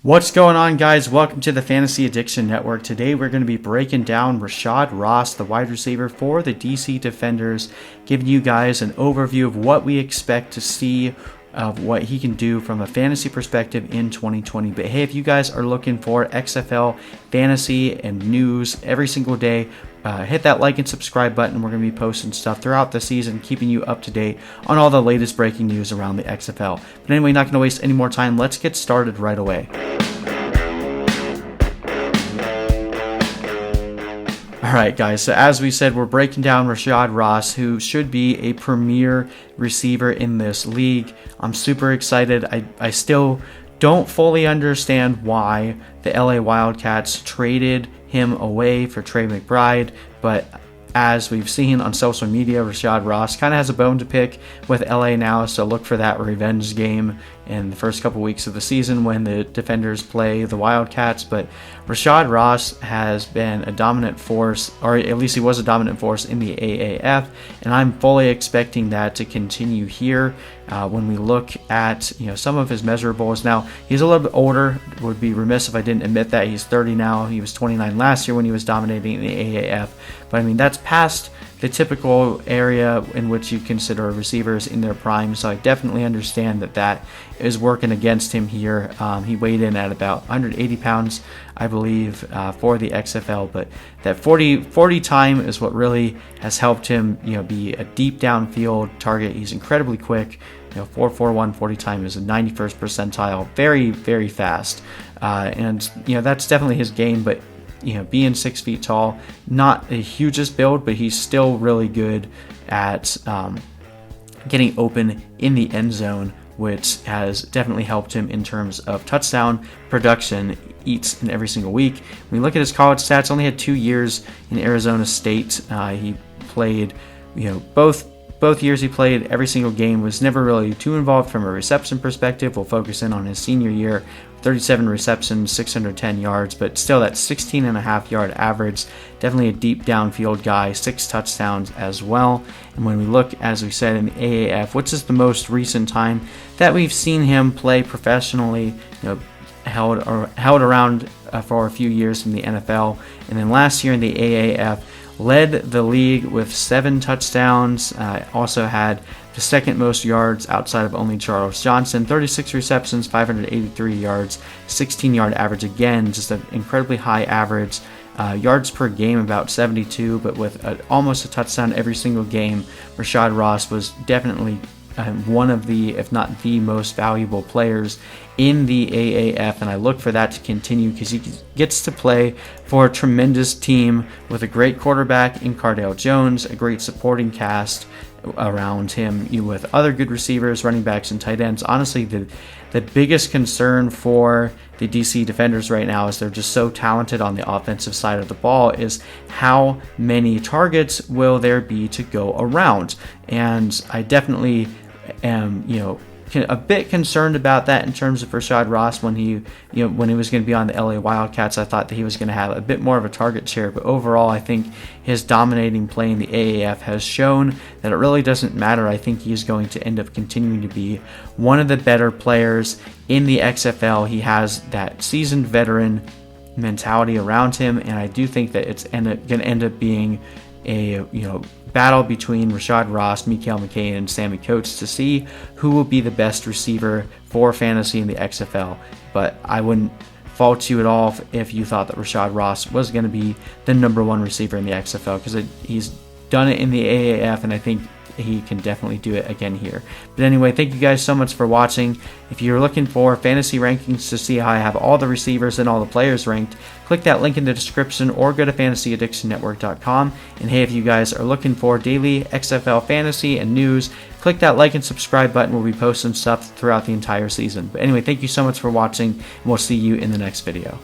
What's going on, guys? Welcome to the Fantasy Addiction Network. Today we're going to be breaking down Rashad Ross, the wide receiver for the DC Defenders, giving you guys an overview of what we expect to see of what he can do from a fantasy perspective in 2020. But hey, if you guys are looking for XFL fantasy and news every single day, hit that like and subscribe button. We're going to be posting stuff throughout the season, keeping you up to date on all the latest breaking news around the XFL. But anyway, not going to waste any more time. Let's get started right away. Alright guys, so as we said, we're breaking down Rashad Ross, who should be a premier receiver in this league. I'm super excited. I still don't fully understand why the LA Wildcats traded him away for Trey McBride, but as we've seen on social media, Rashad Ross kind of has a bone to pick with LA now, so look for that revenge game in the first couple weeks of the season when the Defenders play the Wildcats. But Rashad Ross has been a dominant force, or at least he was a dominant force in the AAF, and I'm fully expecting that to continue here. When we look at some of his measurables, now he's a little bit older. Would be remiss if I didn't admit that. He's 30 now. He was 29 last year when he was dominating in the AAF, but I mean that's past the typical area in which you consider receivers in their prime, so I definitely understand that is working against him here. He weighed in at about 180 pounds, I believe, for the XFL, but that 40 time is what really has helped him be a deep downfield target. He's incredibly quick. 4.41 40 time is a 91st percentile, very, very fast, and that's definitely his game. But being 6 feet tall, not the hugest build, but he's still really good at getting open in the end zone, which has definitely helped him in terms of touchdown production each and every single week. When we look at his college stats, only had 2 years in Arizona State. He played, both years he played, every single game, was never really too involved from a reception perspective. We'll focus in on his senior year, 37 receptions, 610 yards, but still that 16.5 yard average. Definitely a deep downfield guy, 6 touchdowns as well. And when we look, as we said, in the AAF, which is the most recent time that we've seen him play professionally, held around for a few years in the NFL, and then last year in the AAF, led the league with 7 touchdowns. Also had the second most yards outside of only Charles Johnson, 36 receptions, 583 yards, 16-yard average. Again, just an incredibly high average. Yards per game about 72, but with almost a touchdown every single game. Rashad Ross was definitely one of the, if not the most valuable players in the AAF, and I look for that to continue because he gets to play for a tremendous team with a great quarterback in Cardale Jones, a great supporting cast around him with other good receivers, running backs, and tight ends. Honestly, the biggest concern for the DC Defenders right now is they're just so talented on the offensive side of the ball, is how many targets will there be to go around. And I definitely am, a bit concerned about that in terms of Rashad Ross. When he was going to be on the LA Wildcats, I thought that he was going to have a bit more of a target share, but overall I think his dominating play in the AAF has shown that it really doesn't matter. I think he's going to end up continuing to be one of the better players in the XFL. He has that seasoned veteran mentality around him, and I do think that it's going to end up being a battle between Rashad Ross, Mikael McCain, and Sammy Coates to see who will be the best receiver for fantasy in the XFL. But I wouldn't fault you at all if you thought that Rashad Ross was going to be the number 1 receiver in the XFL, because he's done it in the AAF, and I think he can definitely do it again here. But anyway, thank you guys so much for watching. If you're looking for fantasy rankings to see how I have all the receivers and all the players ranked, click that link in the description or go to fantasyaddictionnetwork.com. And hey, if you guys are looking for daily XFL fantasy and news, click that like and subscribe button. We'll be posting stuff throughout the entire season. But anyway, thank you so much for watching, and we'll see you in the next video.